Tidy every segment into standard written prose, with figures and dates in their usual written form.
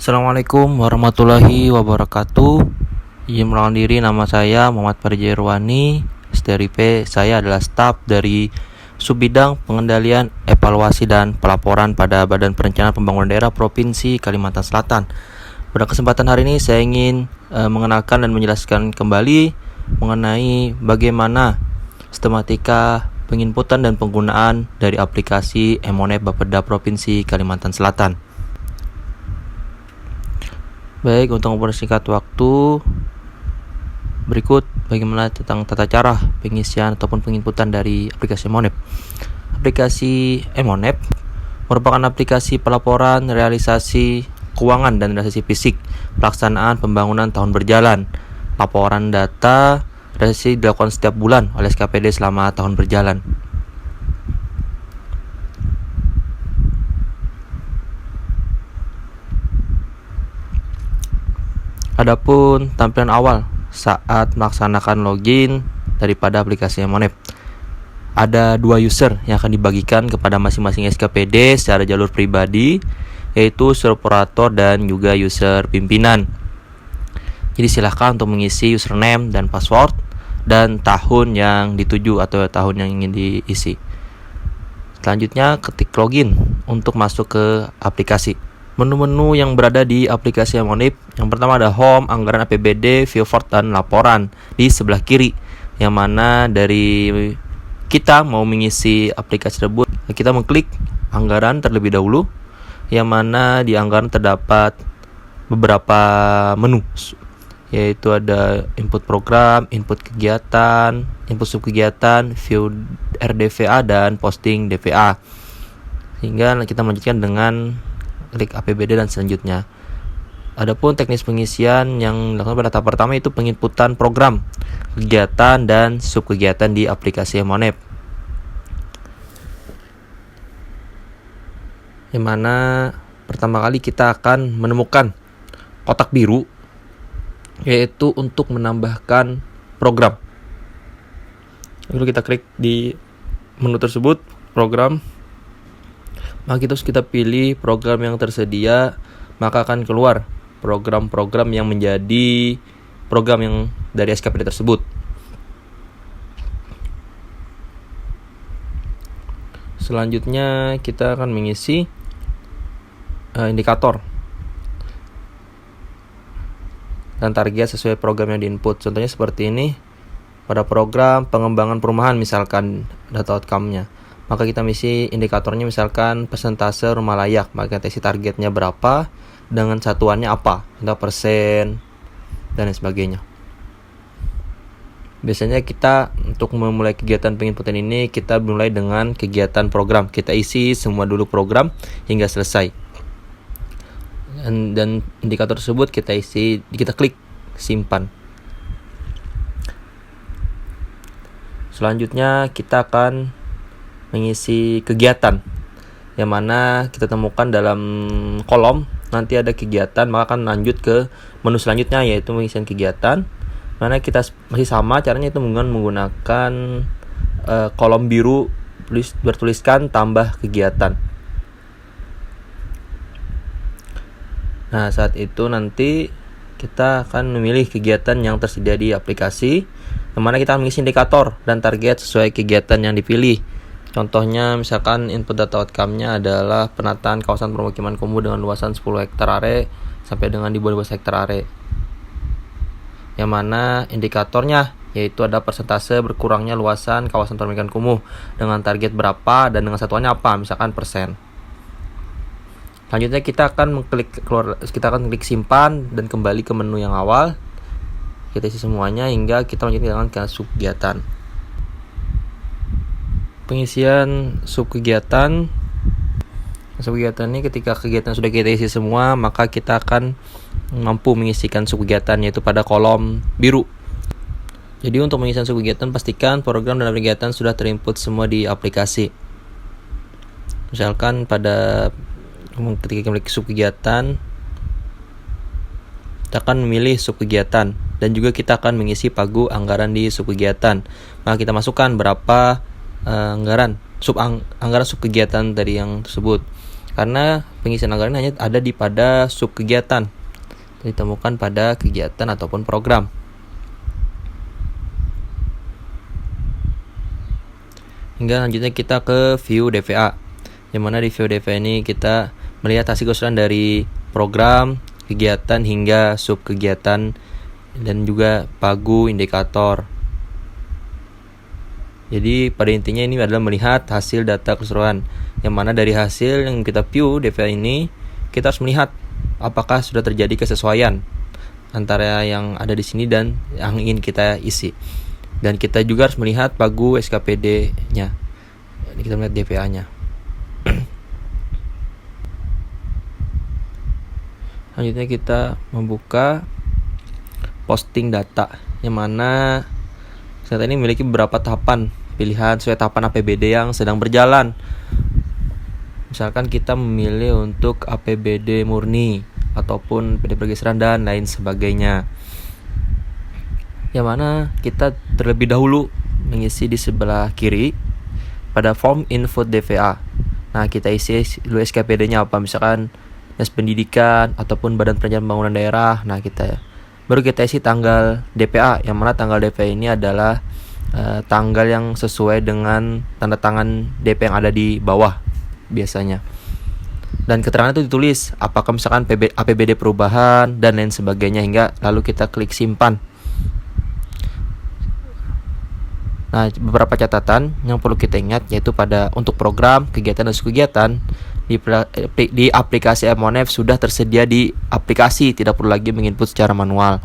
Assalamualaikum warahmatullahi wabarakatuh. Izin mengenalkan diri, nama saya Muhammad Farjairwani. STRIP saya adalah staf dari Subbidang Pengendalian, Evaluasi dan Pelaporan pada Badan Perencanaan Pembangunan Daerah Provinsi Kalimantan Selatan. Pada kesempatan hari ini saya ingin mengenalkan dan menjelaskan kembali mengenai bagaimana sistematika penginputan dan penggunaan dari aplikasi Emonep Bapeda Provinsi Kalimantan Selatan. Baik, untuk mempersingkat waktu, berikut bagaimana tentang tata cara pengisian ataupun penginputan dari aplikasi Emonep. Aplikasi Emonep merupakan aplikasi pelaporan realisasi keuangan dan realisasi fisik pelaksanaan pembangunan tahun berjalan. Laporan data realisasi dilakukan setiap bulan oleh SKPD selama tahun berjalan. Adapun tampilan awal saat melaksanakan login daripada aplikasi Emonep, ada dua user yang akan dibagikan kepada masing-masing SKPD secara jalur pribadi, yaitu user operator dan juga user pimpinan. Jadi silahkan untuk mengisi username dan password dan tahun yang dituju atau tahun yang ingin diisi. Selanjutnya ketik login untuk masuk ke aplikasi. Menu-menu yang berada di aplikasi Emonep, yang pertama ada home, anggaran APBD, view forward, dan laporan di sebelah kiri, yang mana dari kita mau mengisi aplikasi tersebut, kita mengklik anggaran terlebih dahulu, yang mana di anggaran terdapat beberapa menu, yaitu ada input program, input kegiatan, input subkegiatan, view RDVA, dan posting DVA. Sehingga kita melanjutkan dengan klik APBD dan selanjutnya. Adapun teknis pengisian yang dilakukan pada tahap pertama itu penginputan program, kegiatan, dan subkegiatan di aplikasi Emonep. Yang mana pertama kali kita akan menemukan kotak biru, yaitu untuk menambahkan program. Lalu kita klik di menu tersebut, program. Maka kita pilih program yang tersedia, maka akan keluar program-program yang menjadi program yang dari SKPD tersebut. Selanjutnya kita akan mengisi indikator dan target sesuai program yang diinput. Contohnya seperti ini. Pada program pengembangan perumahan misalkan data outcome-nya, maka kita isi indikatornya misalkan persentase rumah layak, maka kita isi targetnya berapa dengan satuannya apa, entah persen dan lain sebagainya. Biasanya kita untuk memulai kegiatan penginputan ini, kita mulai dengan kegiatan program. Kita isi semua dulu program hingga selesai. Dan indikator tersebut kita klik simpan. Selanjutnya kita akan mengisi kegiatan, yang mana kita temukan dalam kolom nanti ada kegiatan, maka akan lanjut ke menu selanjutnya, yaitu pengisian kegiatan, mana kita masih sama caranya, itu menggunakan kolom biru bertuliskan tambah kegiatan. Nah, saat itu nanti kita akan memilih kegiatan yang tersedia di aplikasi, yang mana kita akan mengisi indikator dan target sesuai kegiatan yang dipilih. Contohnya misalkan input data outcome-nya adalah penataan kawasan permukiman kumuh dengan luasan 10 hektar are sampai dengan di bawah 12 hektar are. Yang mana indikatornya yaitu ada persentase berkurangnya luasan kawasan permukiman kumuh dengan target berapa dan dengan satuannya apa, misalkan persen. Selanjutnya kita akan klik simpan dan kembali ke menu yang awal. Kita isi semuanya hingga kita lanjutkan ke subkegiatan. Pengisian subkegiatan ini ketika kegiatan sudah kita isi semua, maka kita akan mampu mengisikan subkegiatan, yaitu pada kolom biru. Jadi untuk pengisian subkegiatan, pastikan program dan kegiatan sudah terinput semua di aplikasi. Misalkan ketika klik subkegiatan, kita akan memilih subkegiatan dan juga kita akan mengisi pagu anggaran di subkegiatan. Maka kita masukkan berapa anggaran subkegiatan dari yang tersebut. karena pengisian anggaran hanya ada pada sub kegiatan, ditemukan pada kegiatan ataupun program. Hingga selanjutnya kita ke view DVA, yang mana di view DVA ini kita melihat hasil keseluruhan dari program, kegiatan hingga sub kegiatan, dan juga pagu indikator. Jadi pada intinya ini adalah melihat hasil data keseluruhan, yang mana dari hasil yang kita view DVA ini kita harus melihat apakah sudah terjadi kesesuaian antara yang ada di sini dan yang ingin kita isi. Dan kita juga harus melihat pagu SKPD-nya. Ini kita melihat DVA-nya. Selanjutnya kita membuka posting data, yang mana saat ini memiliki beberapa tahapan pilihan sesuai tahapan APBD yang sedang berjalan. Misalkan kita memilih untuk APBD murni ataupun PD pergeseran dan lain sebagainya, yang mana kita terlebih dahulu mengisi di sebelah kiri pada form info DVA. Nah, kita isi dulu SKPD-nya apa, misalkan Dinas Pendidikan ataupun Badan Perencanaan Pembangunan Daerah. Nah, baru kita isi tanggal DPA, yang mana tanggal DPA ini adalah tanggal yang sesuai dengan tanda tangan DP yang ada di bawah biasanya. Dan keterangan itu ditulis apakah misalkan APBD perubahan dan lain sebagainya, hingga lalu kita klik simpan. Nah, beberapa catatan yang perlu kita ingat yaitu untuk program, kegiatan dan kegiatan di aplikasi M1F sudah tersedia di aplikasi, tidak perlu lagi menginput secara manual.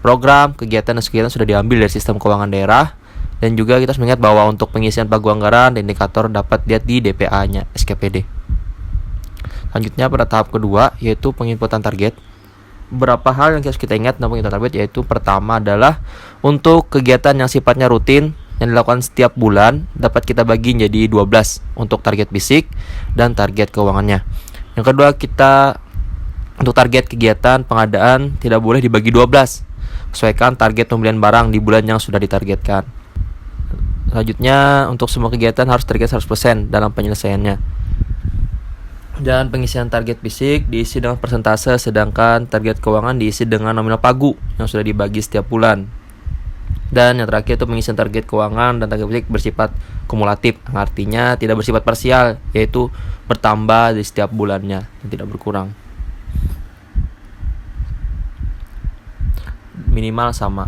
Program, kegiatan dan kegiatan sudah diambil dari sistem keuangan daerah, dan juga kita harus mengingat bahwa untuk pengisian pagu anggaran dan indikator dapat dilihat di DPA-nya SKPD. Selanjutnya pada tahap kedua yaitu penginputan target. Beberapa hal yang harus kita ingat dalam penginputan target yaitu pertama adalah untuk kegiatan yang sifatnya rutin yang dilakukan setiap bulan dapat kita bagi menjadi 12 untuk target fisik dan target keuangannya. Yang kedua, untuk target kegiatan pengadaan tidak boleh dibagi 12. Sesuaikan target pembelian barang di bulan yang sudah ditargetkan. Selanjutnya, untuk semua kegiatan harus target 100% dalam penyelesaiannya. Dan pengisian target fisik diisi dengan persentase, sedangkan target keuangan diisi dengan nominal pagu yang sudah dibagi setiap bulan. Dan yang terakhir itu pengisian target keuangan dan target fisik bersifat kumulatif, artinya tidak bersifat parsial, yaitu bertambah di setiap bulannya dan tidak berkurang. Minimal sama.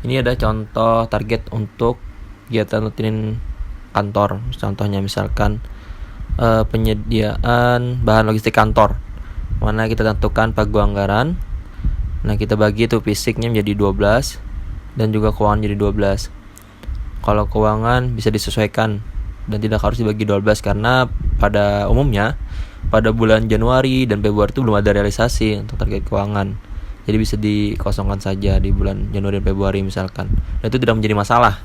Ini ada contoh target untuk kegiatan rutin kantor. Contohnya misalkan penyediaan bahan logistik kantor, mana kita tentukan pagu anggaran. Nah, kita bagi itu fisiknya menjadi 12 dan juga keuangan jadi 12. Kalau keuangan bisa disesuaikan dan tidak harus dibagi 12 karena pada umumnya pada bulan Januari dan Februari itu belum ada realisasi untuk target keuangan. Jadi bisa dikosongkan saja di bulan Januari dan Februari misalkan. Dan itu tidak menjadi masalah.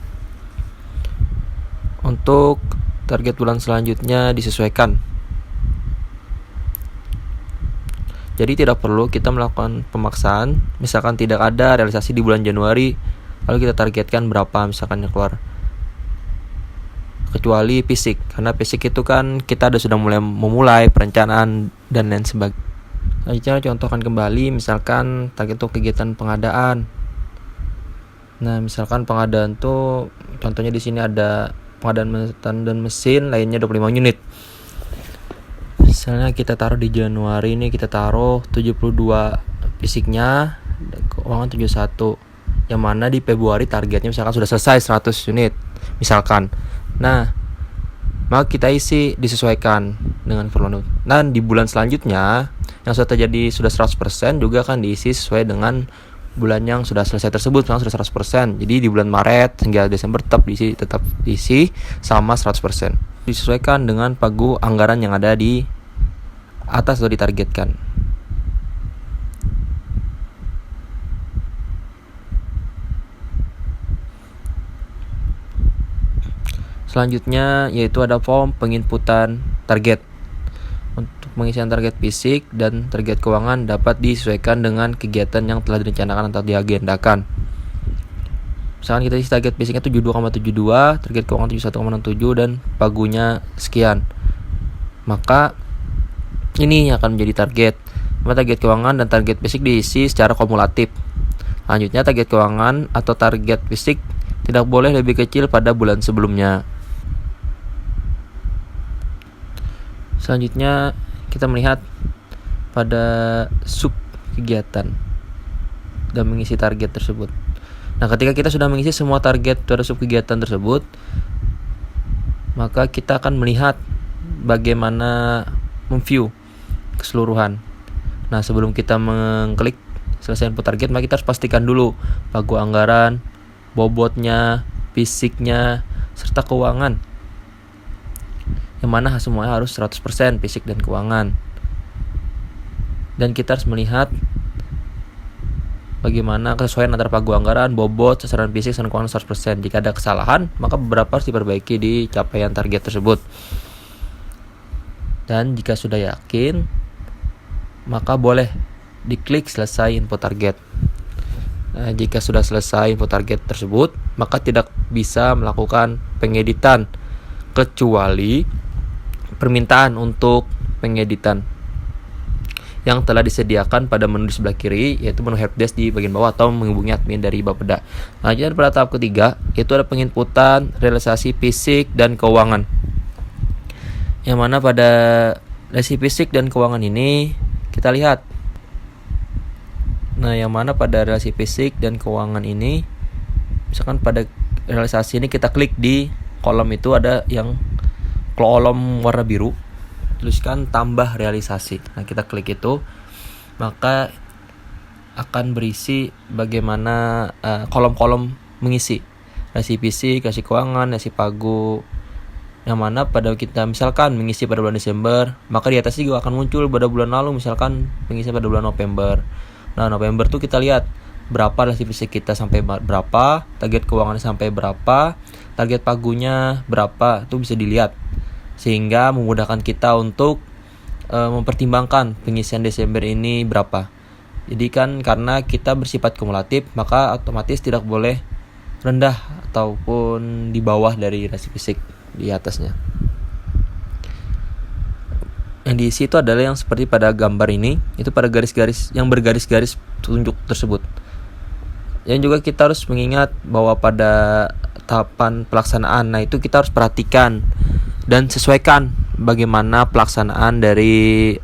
Untuk target bulan selanjutnya disesuaikan. Jadi tidak perlu kita melakukan pemaksaan. Misalkan tidak ada realisasi di bulan Januari, lalu kita targetkan berapa misalkan yang keluar. Kecuali fisik, karena fisik itu kan kita sudah memulai perencanaan dan lain sebagainya. Selanjutnya contohkan kembali misalkan target untuk kegiatan pengadaan. Nah, misalkan pengadaan tuh contohnya di sini ada pengadaan dan mesin lainnya 25 unit. Misalnya kita taruh di Januari ini kita taruh 72 fisiknya, keuangan 71, yang mana di Februari targetnya misalkan sudah selesai 100 unit misalkan. Nah, maka kita isi disesuaikan dengan volume. Dan di bulan selanjutnya yang sudah terjadi sudah 100% juga akan diisi sesuai dengan bulan yang sudah selesai tersebut, misalkan sudah 100%. Jadi di bulan Maret hingga Desember tetap diisi sama 100%. Disesuaikan dengan pagu anggaran yang ada di atas atau ditargetkan. Selanjutnya yaitu ada form penginputan target. Untuk pengisian target fisik dan target keuangan dapat disesuaikan dengan kegiatan yang telah direncanakan atau diagendakan. Misalkan kita isi target basicnya 72,72, target keuangan 71,67 dan pagunya sekian. Maka ini akan menjadi target. Target keuangan dan target basic diisi secara kumulatif. Selanjutnya target keuangan atau target basic tidak boleh lebih kecil pada bulan sebelumnya. Selanjutnya kita melihat pada sub kegiatan dan mengisi target tersebut. Nah, ketika kita sudah mengisi semua target pada sub kegiatan tersebut, maka kita akan melihat bagaimana memview keseluruhan. Nah, sebelum kita mengklik selesai input target, maka kita harus pastikan dulu pagu anggaran, bobotnya, fisiknya, serta keuangan. Yang mana semuanya harus 100% fisik dan keuangan. Dan kita harus melihat bagaimana kesesuaian antara pagu anggaran, bobot, sasaran fisik, dan keuangan 100%. Jika ada kesalahan, maka beberapa harus diperbaiki di capaian target tersebut. Dan jika sudah yakin, maka boleh diklik selesai input target. Nah, jika sudah selesai input target tersebut, maka tidak bisa melakukan pengeditan kecuali permintaan untuk pengeditan yang telah disediakan pada menu di sebelah kiri, yaitu menu helpdesk di bagian bawah, atau menghubungi admin dari Bapeda. Lanjut pada tahap ketiga, yaitu ada penginputan realisasi fisik dan keuangan. Yang mana pada realisasi fisik dan keuangan ini kita lihat. Nah, yang mana pada realisasi fisik dan keuangan ini, misalkan pada realisasi ini kita klik di kolom itu, ada yang kolom warna biru, tuliskan tambah realisasi. Nah, kita klik itu, maka akan berisi bagaimana kolom-kolom mengisi realisasi fisik, realisasi keuangan, realisasi pagu. Yang mana pada kita misalkan mengisi pada bulan Desember, maka di atasnya juga akan muncul pada bulan lalu, misalkan mengisi pada bulan November. Nah, November tuh kita lihat berapa realisasi fisik kita sampai berapa, target keuangannya sampai berapa, target pagunya berapa, itu bisa dilihat. Sehingga memudahkan kita untuk mempertimbangkan pengisian Desember ini berapa. Jadi kan karena kita bersifat kumulatif, maka otomatis tidak boleh rendah ataupun di bawah dari realisasi fisik di atasnya. Yang diisi itu adalah yang seperti pada gambar ini, itu pada garis-garis yang bergaris-garis tunjuk tersebut. Yang juga kita harus mengingat bahwa pada tahapan pelaksanaan, nah itu kita harus perhatikan dan sesuaikan bagaimana pelaksanaan dari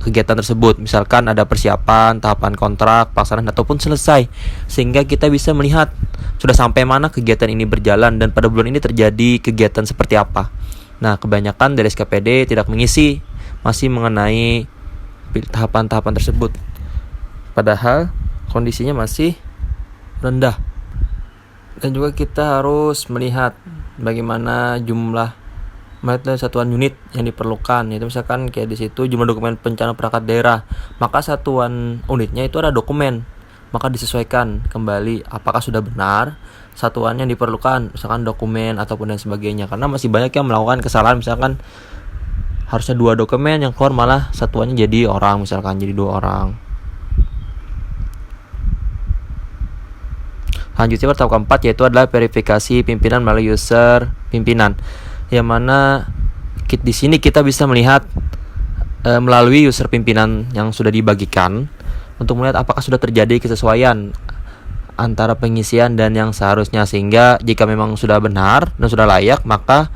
kegiatan tersebut. Misalkan ada persiapan, tahapan kontrak, pelaksanaan ataupun selesai, sehingga kita bisa melihat sudah sampai mana kegiatan ini berjalan dan pada bulan ini terjadi kegiatan seperti apa. Nah, kebanyakan dari SKPD tidak mengisi, masih mengenai tahapan-tahapan tersebut, padahal kondisinya masih rendah. Dan juga kita harus melihat bagaimana jumlah satuan unit yang diperlukan. Itu misalkan kayak di situ jumlah dokumen perencanaan perangkat daerah, maka satuan unitnya itu ada dokumen, maka disesuaikan kembali apakah sudah benar satuan yang diperlukan, misalkan dokumen ataupun dan sebagainya. Karena masih banyak yang melakukan kesalahan, misalkan harusnya 2 dokumen yang keluar malah satuannya jadi orang, misalkan jadi 2 orang. Lanjutnya tahap keempat, yaitu adalah verifikasi pimpinan melalui user pimpinan. Yang mana di sini kita bisa melihat melalui user pimpinan yang sudah dibagikan untuk melihat apakah sudah terjadi kesesuaian antara pengisian dan yang seharusnya, sehingga jika memang sudah benar dan sudah layak, maka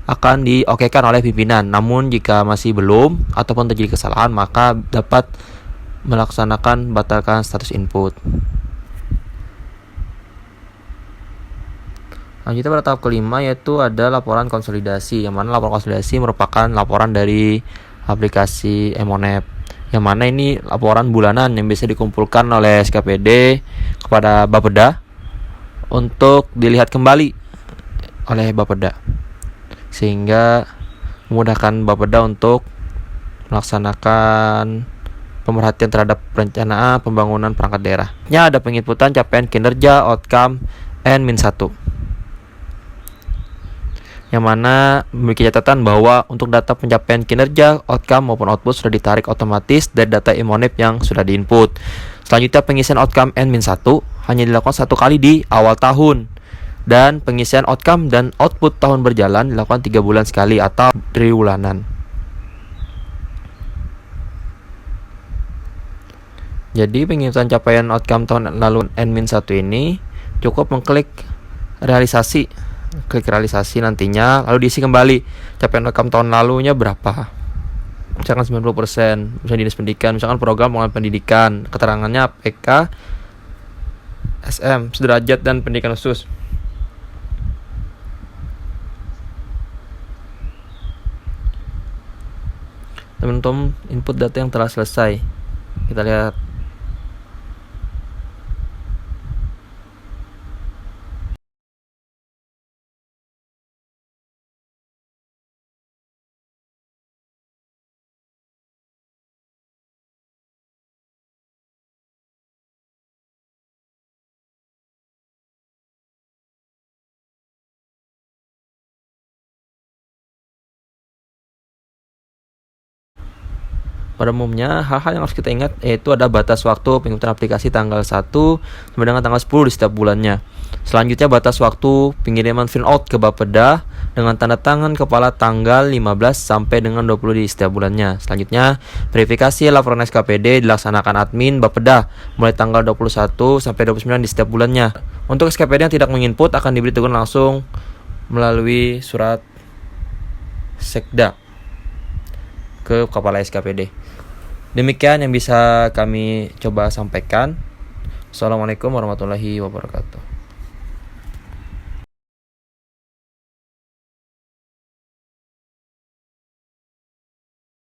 akan diokekan oleh pimpinan. Namun jika masih belum ataupun terjadi kesalahan, maka dapat melaksanakan batalkan status input. Lanjutnya pada tahap kelima, yaitu ada laporan konsolidasi. Yang mana laporan konsolidasi merupakan laporan dari aplikasi Emonep, yang mana ini laporan bulanan yang bisa dikumpulkan oleh SKPD kepada Bapeda untuk dilihat kembali oleh Bapeda, sehingga memudahkan Bapeda untuk melaksanakan pemerhatian terhadap perencanaan pembangunan perangkat daerah. Ada penginputan capaian kinerja, outcome, N-1, yang mana memiliki catatan bahwa untuk data pencapaian kinerja, outcome maupun output sudah ditarik otomatis dari data Emonep yang sudah diinput. Selanjutnya pengisian outcome N-1 hanya dilakukan 1 kali di awal tahun. Dan pengisian outcome dan output tahun berjalan dilakukan 3 bulan sekali atau triwulanan. Jadi penghitungan capaian outcome tahun lalu N-1 ini cukup mengklik realisasi. Klik realisasi nantinya, lalu diisi kembali capaian outcome tahun lalunya berapa. Misalkan 90%, misalnya dinas pendidikan, misalkan program pengembangan pendidikan, keterangannya PK, SM, sederajat dan pendidikan khusus. Teman-teman input data yang telah selesai. Kita lihat. Pada umumnya, hal-hal yang harus kita ingat yaitu ada batas waktu pengiriman aplikasi tanggal 1 sampai dengan tanggal 10 di setiap bulannya. Selanjutnya batas waktu pengiriman fill out ke Bapeda dengan tanda tangan kepala tanggal 15 sampai dengan 20 di setiap bulannya. Selanjutnya, verifikasi laporan SKPD dilaksanakan admin Bapeda mulai tanggal 21 sampai 29 di setiap bulannya. Untuk SKPD yang tidak menginput akan diberi teguran langsung melalui surat Sekda ke kepala SKPD. Demikian yang bisa kami coba sampaikan. Assalamualaikum warahmatullahi wabarakatuh.